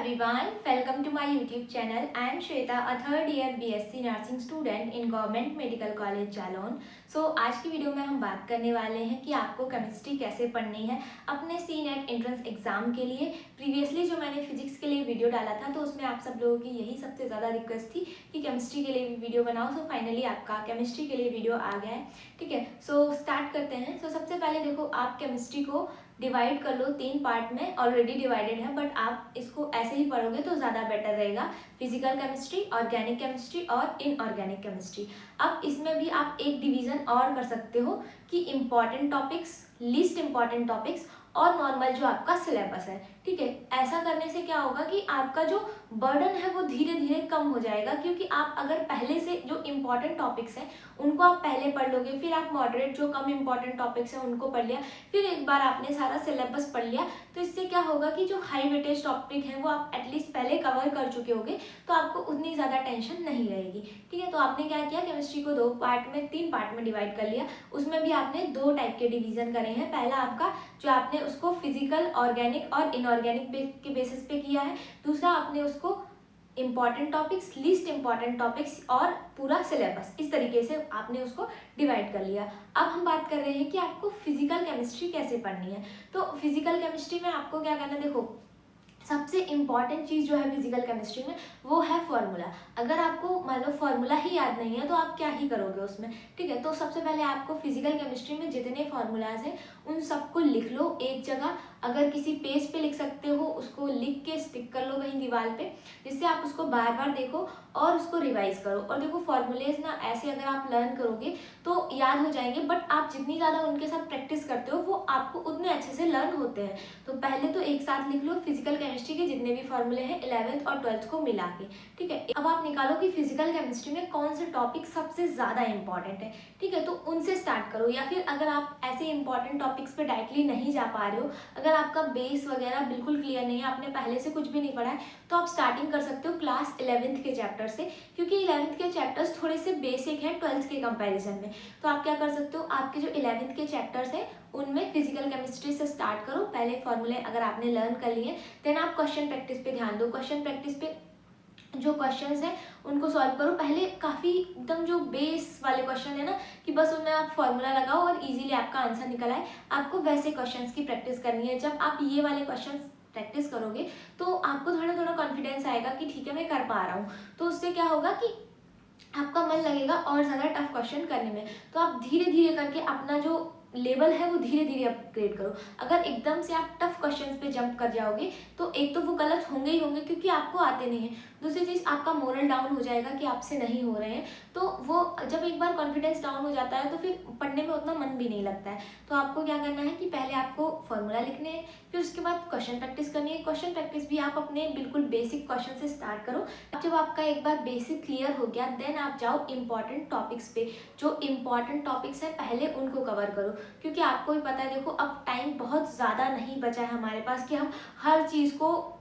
everyone, welcome to my YouTube channel. I am Shweta, a third year BSc Nursing student in Government Medical College Jalaun. आज की video में हम बात करने वाले हैं कि आपको केमिस्ट्री कैसे पढ़नी है अपने CNET एंट्रेंस एग्जाम के लिए। प्रीवियसली जो मैंने फिजिक्स के लिए वीडियो डाला था तो उसमें आप सब लोगों की यही सबसे ज़्यादा रिक्वेस्ट थी कि केमिस्ट्री के लिए भी वीडियो बनाओ। फाइनली आपका केमिस्ट्री के लिए वीडियो आ गया है। ठीक है, स्टार्ट करते हैं। सबसे पहले देखो, आप केमिस्ट्री को डिवाइड कर लो 3 पार्ट में। ऑलरेडी डिवाइडेड है बट आप इसको ऐसे ही पढ़ोगे तो ज़्यादा बेटर रहेगा। फिजिकल केमिस्ट्री, ऑर्गेनिक केमिस्ट्री और इनऑर्गेनिक केमिस्ट्री। अब इसमें भी आप एक डिवीज़न और कर सकते हो कि important topics, least important topics और नॉर्मल जो आपका सिलेबस है। ठीक है, ऐसा करने से क्या होगा कि आपका जो बर्डन है वो धीरे धीरे कम हो जाएगा, क्योंकि आप अगर पहले से जो इम्पॉर्टेंट टॉपिक्स हैं उनको आप पहले पढ़ लोगे, फिर आप मॉडरेट जो कम इम्पॉर्टेंट टॉपिक्स हैं उनको पढ़ लिया, फिर एक बार आपने सारा सिलेबस पढ़ लिया, तो इससे क्या होगा कि जो हाई वेटेज टॉपिक हैं वो आप एटलीस्ट पहले कवर कर चुके होगे, तो आपको उतनी ज़्यादा टेंशन नहीं रहेगी। ठीक है, तो आपने क्या किया, केमिस्ट्री को 3 पार्ट में डिवाइड कर लिया। उसमें भी आपने 2 टाइप के डिवीज़न करे हैं। पहला आपका जो आपने उसको फिजिकल, ऑर्गेनिक और इनऑर्गेनिक के बेसिस पे किया है। दूसरा आपने उसको important topics, least important topics और पूरा सिलेबस, इस तरीके से आपने उसको डिवाइड कर लिया। अब हम बात कर रहे हैं कि आपको फिजिकल केमिस्ट्री कैसे पढ़नी है। तो फिजिकल केमिस्ट्री में आपको क्या करना है, देखो सबसे इम्पॉर्टेंट चीज़ जो है फिजिकल केमिस्ट्री में वो है फॉर्मूला। अगर आपको मान लो फॉर्मूला ही याद नहीं है तो आप क्या ही करोगे उसमें। ठीक है, तो सबसे पहले आपको फिजिकल केमिस्ट्री में जितने फॉर्मूलाज हैं उन सबको लिख लो एक जगह। अगर किसी पेज पे लिख सकते हो उसको लिख के स्टिक कर लो कहीं दीवार पे, जिससे आप उसको बार बार देखो और उसको रिवाइज करो। और देखो फॉर्मूलेज ना ऐसे अगर आप लर्न करोगे तो याद हो जाएंगे, बट आप जितनी ज़्यादा उनके साथ प्रैक्टिस करते हो वो आपको उतने अच्छे से लर्न होते हैं। तो पहले तो एक साथ लिख लो फिजिकल केमिस्ट्री के जितने भी फॉर्मूले हैं 11th और 12th को मिला के। ठीक है, अब आप निकालो कि फिजिकल केमिस्ट्री में कौन से टॉपिक सबसे ज़्यादा इंपॉर्टेंट है। ठीक है, तो उनसे स्टार्ट करो, या फिर अगर आप ऐसे इंपॉर्टेंट टॉपिक्स पे डायरेक्टली नहीं जा पा रहे हो, अगर आपका बेस वगैरह बिल्कुल क्लियर नहीं है, आपने पहले से कुछ भी नहीं पढ़ा है, तो आप स्टार्टिंग कर सकते हो क्लास 11th के चैप्टर से, क्योंकि 11th के चैप्टर्स थोड़े से बेसिक हैं 12th के कंपैरिजन में। तो आप क्या कर सकते हो, आपके जो 11th के चैप्टर्स हैं उनमें फिजिकल केमिस्ट्री से स्टार्ट करो। पहले फॉर्मूले अगर आपने लर्न कर लिए, देन आप क्वेश्चन प्रैक्टिस पे ध्यान दो। क्वेश्चन प्रैक्टिस पे जो क्वेश्चंस हैं उनको सॉल्व करो। पहले काफ़ी एकदम जो बेस वाले क्वेश्चन है ना, कि बस उनमें आप फॉर्मूला लगाओ और इजीली आपका आंसर निकल आए, आपको वैसे क्वेश्चंस की प्रैक्टिस करनी है। जब आप ये वाले क्वेश्चंस प्रैक्टिस करोगे तो आपको थोड़ा थोड़ा कॉन्फिडेंस आएगा कि ठीक है मैं कर पा रहा हूँ। तो उससे क्या होगा कि आपका मन लगेगा और ज़्यादा टफ क्वेश्चन करने में। तो आप धीरे धीरे करके अपना जो लेवल है वो धीरे धीरे अपग्रेड करो। अगर एकदम से आप टफ क्वेश्चंस पे जंप कर जाओगे तो एक तो वो गलत होंगे ही होंगे क्योंकि आपको आते नहीं है, दूसरी चीज़ आपका मोरल डाउन हो जाएगा कि आपसे नहीं हो रहे हैं। तो वो जब एक बार कॉन्फिडेंस डाउन हो जाता है तो फिर पढ़ने में उतना मन भी नहीं लगता है। तो आपको क्या करना है कि पहले आपको फॉर्मूला लिखने हैं, फिर उसके बाद क्वेश्चन प्रैक्टिस करनी है। क्वेश्चन प्रैक्टिस भी आप अपने बिल्कुल बेसिक क्वेश्चन से स्टार्ट करो। जब आपका एक बार बेसिक क्लियर हो गया देन आप जाओ इंपॉर्टेंट टॉपिक्स पे। जो इंपॉर्टेंट टॉपिक्स हैं पहले उनको कवर करो, क्योंकि आपको भी पता है देखो अब टाइम बहुत ज़्यादा नहीं बचा है हमारे पास कि हम हर चीज़ को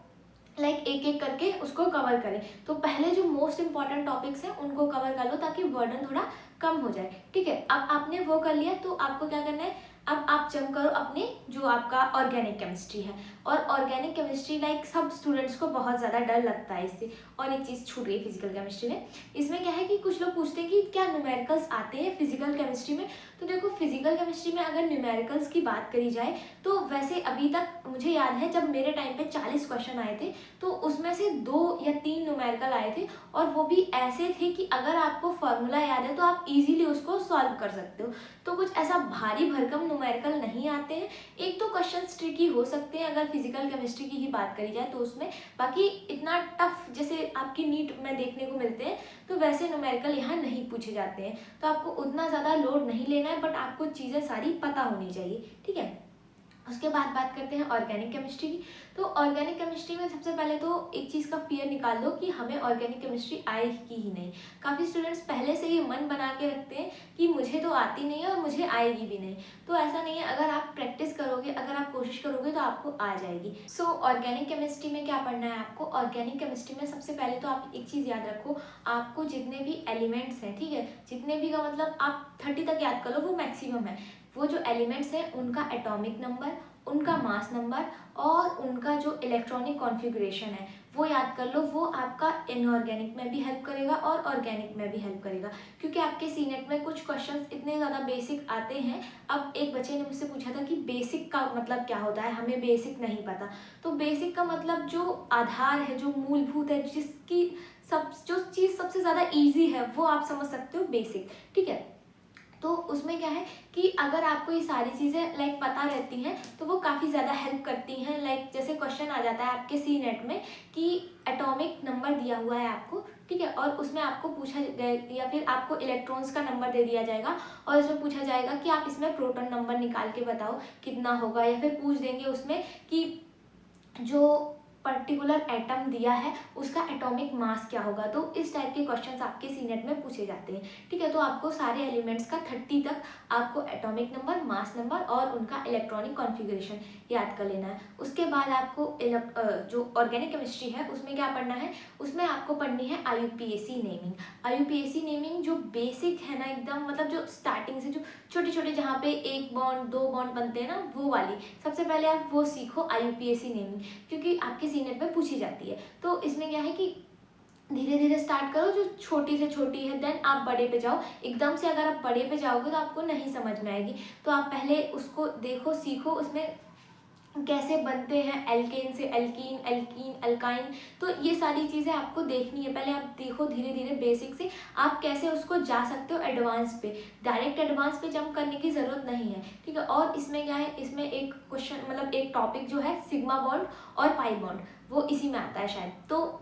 एक एक करके उसको कवर करें। तो पहले जो मोस्ट इंपॉर्टेंट टॉपिक्स हैं उनको कवर कर लो ताकि बर्डन थोड़ा कम हो जाए। ठीक है, अब आपने वो कर लिया तो आपको क्या करना है, अब आप जंप करो अपने जो आपका ऑर्गेनिक केमिस्ट्री है। और ऑर्गेनिक केमिस्ट्री सब स्टूडेंट्स को बहुत ज़्यादा डर लगता है इससे। और एक चीज़ छूट गई फिजिकल केमिस्ट्री में, इसमें क्या है कि कुछ लोग पूछते हैं कि क्या न्यूमेरिकल्स आते हैं फिजिकल केमिस्ट्री में। तो देखो फिजिकल केमिस्ट्री में अगर न्यूमेरिकल्स की बात करी जाए तो वैसे अभी तक मुझे याद है जब मेरे टाइम पे 40 क्वेश्चन आए थे तो उसमें से 2 या 3 न्यूमेरिकल आए थे, और वो भी ऐसे थे कि अगर आपको फॉर्मूला याद है तो आप इजीली उसको सॉल्व कर सकते हो। तो कुछ ऐसा भारी भरकम न्यूमेरिकल नहीं आते हैं। एक तो क्वेश्चंस ट्रिकी हो सकते हैं अगर फिजिकल केमिस्ट्री की ही बात करी जाए तो उसमें, बाकी इतना टफ जैसे आपकी नीट में देखने को मिलते हैं तो वैसे न्यूमेरिकल यहाँ नहीं पूछे जाते हैं। तो आपको उतना ज़्यादा लोड नहीं लेना है, बट आपको चीज़ें सारी पता होनी चाहिए। ठीक है, उसके बाद बात करते हैं ऑर्गेनिक केमिस्ट्री की। तो ऑर्गेनिक केमिस्ट्री में सबसे पहले तो एक चीज़ का फियर निकाल दो कि हमें ऑर्गेनिक केमिस्ट्री आएगी ही नहीं। काफ़ी स्टूडेंट्स पहले से ही मन बना के रखते हैं कि मुझे तो आती नहीं है और मुझे आएगी भी नहीं। तो ऐसा नहीं है, अगर आप प्रैक्टिस करोगे, अगर आप कोशिश करोगे तो आपको आ जाएगी। ऑर्गेनिक केमिस्ट्री में क्या पढ़ना है आपको, ऑर्गेनिक केमिस्ट्री में सबसे पहले तो आप एक चीज़ याद रखो, आपको जितने भी एलिमेंट्स हैं, ठीक है, जितने भी का मतलब आप 30 तक याद कर लो, वो मैक्सिमम है। वो जो एलिमेंट्स हैं उनका एटॉमिक नंबर उनका मास नंबर और उनका जो इलेक्ट्रॉनिक कॉन्फ़िगरेशन है वो याद कर लो। वो आपका इनऑर्गेनिक में भी हेल्प करेगा और ऑर्गेनिक में भी हेल्प करेगा, क्योंकि आपके सीनेट में कुछ क्वेश्चंस इतने ज़्यादा बेसिक आते हैं। अब एक बच्चे ने मुझसे पूछा था कि बेसिक का मतलब क्या होता है, हमें बेसिक नहीं पता। तो बेसिक का मतलब जो आधार है, जो मूलभूत है, जिसकी जो चीज़ सबसे ज़्यादा ईजी है, वो आप समझ सकते हो बेसिक। ठीक है, तो उसमें क्या है कि अगर आपको ये सारी चीज़ें लाइक पता रहती हैं तो वो काफ़ी ज़्यादा हेल्प करती हैं। लाइक जैसे क्वेश्चन आ जाता है आपके सी नेट में कि एटॉमिक नंबर दिया हुआ है आपको, ठीक है, और उसमें आपको पूछा गया या फिर आपको इलेक्ट्रॉन्स का नंबर दे दिया जाएगा और इसमें पूछा जाएगा कि आप इसमें प्रोटॉन नंबर निकाल के बताओ कितना होगा, या फिर पूछ देंगे उसमें कि जो पर्टिकुलर एटम दिया है उसका एटॉमिक मास क्या होगा। तो इस टाइप के क्वेश्चंस आपके सीनेट में पूछे जाते हैं। ठीक है, तो आपको सारे एलिमेंट्स का 30 तक आपको एटॉमिक नंबर, मास नंबर और उनका इलेक्ट्रॉनिक कॉन्फ़िगरेशन याद कर लेना है। उसके बाद आपको जो ऑर्गेनिक केमिस्ट्री है उसमें क्या पढ़ना है, उसमें आपको पढ़नी है IUPAC नेमिंग। IUPAC नेमिंग जो बेसिक है ना एकदम, मतलब जो स्टार्टिंग से जो छोटे छोटे जहाँ पे 1 बॉन्ड 2 बॉन्ड बनते हैं ना, वो वाली सबसे पहले आप वो सीखो IUPAC नेमिंग, क्योंकि आपके सीनेट में पूछी जाती है। तो इसमें क्या है कि धीरे धीरे स्टार्ट करो, जो छोटी से छोटी है, देन आप बड़े पे जाओ। एकदम से अगर आप बड़े पे जाओगे तो आपको नहीं समझ में आएगी। तो आप पहले उसको देखो, सीखो, उसमें कैसे बनते हैं एल्केन से एल्कीन, एल्कीन, अल्काइन। तो ये सारी चीज़ें आपको देखनी है, पहले आप देखो धीरे धीरे बेसिक से आप कैसे उसको जा सकते हो एडवांस पे। डायरेक्ट एडवांस पे जंप करने की ज़रूरत नहीं है। ठीक है, और इसमें क्या है, इसमें एक क्वेश्चन मतलब एक टॉपिक जो है सिग्मा बॉन्ड और पाई बॉन्ड, वो इसी में आता है शायद। तो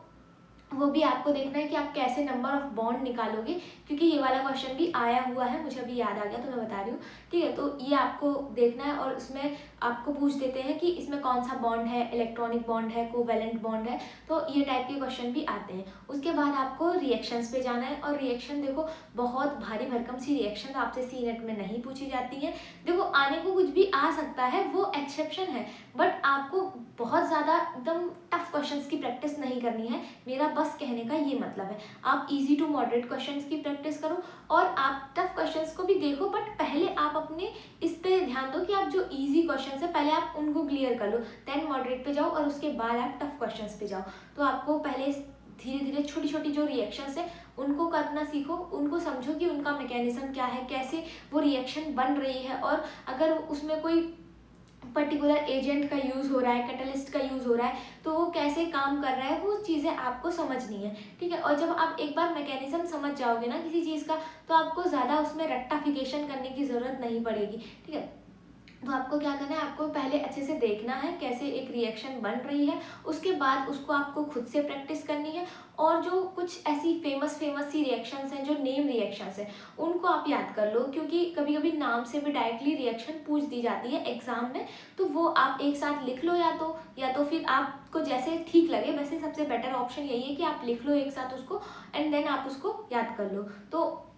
वो भी आपको देखना है कि आप कैसे नंबर ऑफ बॉन्ड निकालोगे, क्योंकि ये वाला क्वेश्चन भी आया हुआ है, मुझे अभी याद आ गया तो मैं बता रही हूँ। ठीक है, तो ये आपको देखना है और उसमें आपको पूछ देते हैं कि इसमें कौन सा बॉन्ड है, इलेक्ट्रॉनिक बॉन्ड है, कोवैलेंट बॉन्ड है। तो ये टाइप के क्वेश्चन भी आते हैं। उसके बाद आपको रिएक्शंस पे जाना है, और रिएक्शन देखो बहुत भारी भरकम सी रिएक्शन आपसे सी नेट में नहीं पूछी जाती है। देखो आने को कुछ भी आ सकता है, वो एक्सेप्शन है, बट आपको बहुत ज़्यादा एकदम टफ क्वेश्चंस की प्रैक्टिस नहीं करनी है। मेरा बस कहने का ये मतलब है, आप इजी टू मॉडरेट क्वेश्चंस की प्रैक्टिस करो और आप टफ क्वेश्चंस को भी देखो, बट पहले आप अपने इस पे ध्यान दो कि आप जो इजी क्वेश्चंस है पहले आप उनको क्लियर कर लो, देन मॉडरेट पे जाओ और उसके बाद आप टफ क्वेश्चंस पे जाओ। तो आपको पहले धीरे धीरे छोटी छोटी जो रिएक्शंस है उनको करना सीखो, उनको समझो कि उनका मैकेनिज्म क्या है, कैसे वो रिएक्शन बन रही है, और अगर उसमें कोई पर्टिकुलर एजेंट का यूज़ हो रहा है, कैटलिस्ट का यूज़ हो रहा है, तो वो कैसे काम कर रहा है, वो चीज़ें आपको समझनी है। ठीक है, और जब आप एक बार मैकेनिज्म समझ जाओगे ना किसी चीज़ का, तो आपको ज़्यादा उसमें रट्टाफिकेशन करने की ज़रूरत नहीं पड़ेगी। ठीक है, तो आपको क्या करना है, आपको पहले अच्छे से देखना है कैसे एक रिएक्शन बन रही है, उसके बाद उसको आपको खुद से प्रैक्टिस करनी है। और जो कुछ ऐसी फेमस सी रिएक्शंस हैं, जो नेम रिएक्शंस हैं, उनको आप याद कर लो, क्योंकि कभी कभी नाम से भी डायरेक्टली रिएक्शन पूछ दी जाती है एग्जाम में। तो वो आप एक साथ लिख लो, या तो फिर आपको जैसे ठीक लगे, वैसे सबसे बेटर ऑप्शन यही है कि आप लिख लो एक साथ उसको, एंड देन आप उसको याद कर लो। तो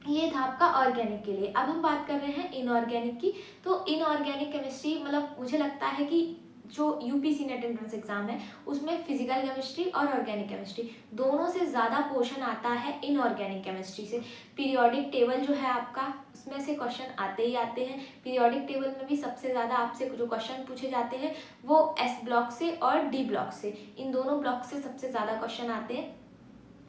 ये था आपका ऑर्गेनिक के लिए। अब हम बात कर रहे हैं इनऑर्गेनिक की। तो इनऑर्गेनिक केमिस्ट्री मतलब मुझे लगता है कि जो यूपीसी नेट एंट्रेंस एग्जाम है उसमें फिजिकल केमिस्ट्री और ऑर्गेनिक केमिस्ट्री दोनों से ज़्यादा पोर्शन आता है इनऑर्गेनिक केमिस्ट्री से। पीरियोडिक टेबल जो है आपका, उसमें से क्वेश्चन आते ही आते हैं। पीरियोडिक टेबल में भी सबसे ज़्यादा आपसे जो क्वेश्चन पूछे जाते हैं वो एस ब्लॉक से और डी ब्लॉक से, इन दोनों ब्लॉक से सबसे ज़्यादा क्वेश्चन आते हैं।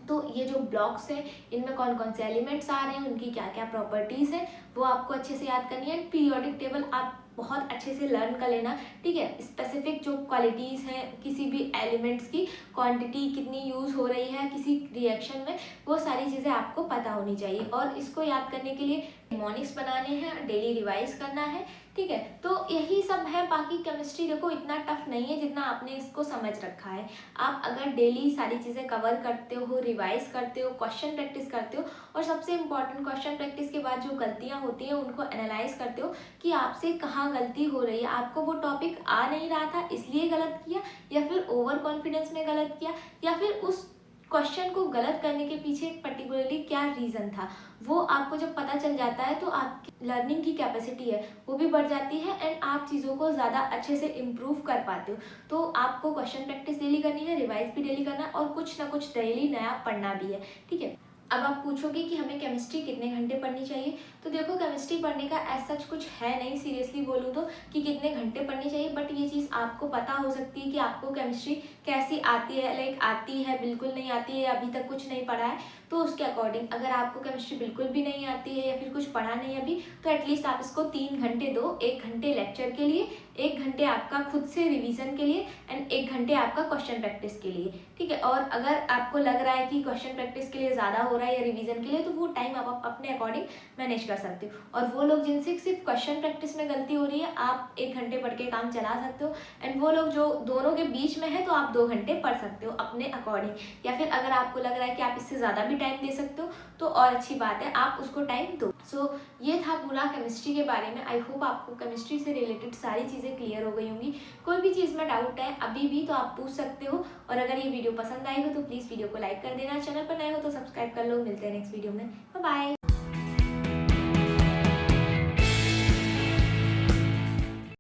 तो ये जो ब्लॉक्स हैं इनमें कौन कौन से एलिमेंट्स आ रहे हैं, उनकी क्या क्या प्रॉपर्टीज़ हैं, वो आपको अच्छे से याद करनी है। पीरियोडिक टेबल आप बहुत अच्छे से लर्न कर लेना। ठीक है, स्पेसिफिक जो क्वालिटीज़ हैं किसी भी एलिमेंट्स की, क्वांटिटी कितनी यूज़ हो रही है किसी रिएक्शन में, वो सारी चीज़ें आपको पता होनी चाहिए। और इसको याद करने के लिए निमोनिक्स बनाने हैं, डेली रिवाइज करना है। ठीक है, तो यही सब है। बाकी केमिस्ट्री देखो इतना टफ नहीं है जितना आपने इसको समझ रखा है। आप अगर डेली सारी चीज़ें कवर करते हो, रिवाइज करते हो, क्वेश्चन प्रैक्टिस करते हो, और सबसे इम्पॉर्टेंट क्वेश्चन प्रैक्टिस के बाद जो गलतियाँ होती हैं उनको एनालाइज करते हो कि आपसे कहाँ गलती हो रही है, आपको वो टॉपिक आ नहीं रहा था इसलिए गलत किया, या फिर ओवर कॉन्फिडेंस में गलत किया, या फिर उस क्वेश्चन को गलत करने के पीछे पर्टिकुलरली क्या रीज़न था। वो आपको जब पता चल जाता है तो आपकी लर्निंग की कैपेसिटी है वो भी बढ़ जाती है, एंड आप चीज़ों को ज़्यादा अच्छे से इम्प्रूव कर पाते हो। तो आपको क्वेश्चन प्रैक्टिस डेली करनी है, रिवाइज भी डेली करना है, और कुछ ना कुछ डेली नया पढ़ना भी है। ठीक है, अब आप पूछोगे कि हमें केमिस्ट्री कितने घंटे पढ़नी चाहिए, तो देखो केमिस्ट्री पढ़ने का ऐसा सच कुछ है नहीं, सीरियसली बोलूँ तो, कि कितने घंटे पढ़नी चाहिए। बट ये चीज़ आपको पता हो सकती है कि आपको केमिस्ट्री कैसी आती है, लाइक आती है, बिल्कुल नहीं आती है, अभी तक कुछ नहीं पढ़ा है, तो उसके अकॉर्डिंग अगर आपको केमिस्ट्री बिल्कुल भी नहीं आती है या फिर कुछ पढ़ा नहीं है अभी, तो एटलीस्ट आप इसको 3 घंटे दो, 1 घंटे लेक्चर के लिए, 1 घंटे आपका खुद से रिवीजन के लिए एंड 1 घंटे आपका क्वेश्चन प्रैक्टिस के लिए, ठीक है। और अगर आपको लग रहा है कि क्वेश्चन प्रैक्टिस के लिए ज़्यादा हो रहा है या रिवीजन के लिए, तो वो टाइम आप अपने अकॉर्डिंग मैनेज कर सकते हो। और वो लोग जिनसे सिर्फ क्वेश्चन प्रैक्टिस में गलती हो रही है, आप 1 घंटे पढ़ के काम चला सकते हो। एंड वो लोग जो दोनों के बीच में है, तो आप 2 घंटे पढ़ सकते हो अपने अकॉर्डिंग। या फिर अगर आपको लग रहा है कि आप इससे ज़्यादा भी टाइम दे सकते हो, तो और अच्छी बात है, आप उसको टाइम दो। सो ये था पूरा केमिस्ट्री के बारे में। आई होप आपको केमिस्ट्री से रिलेटेड सारी चीज़ें क्लियर हो गई होंगी। कोई भी चीज़ में डाउट है अभी भी, तो आप पूछ सकते हो। और अगर ये वीडियो पसंद आई हो तो प्लीज़ वीडियो को लाइक कर देना, चैनल पर नए हो तो सब्सक्राइब कर लो। मिलते हैं नेक्स्ट वीडियो में, बाय बाय।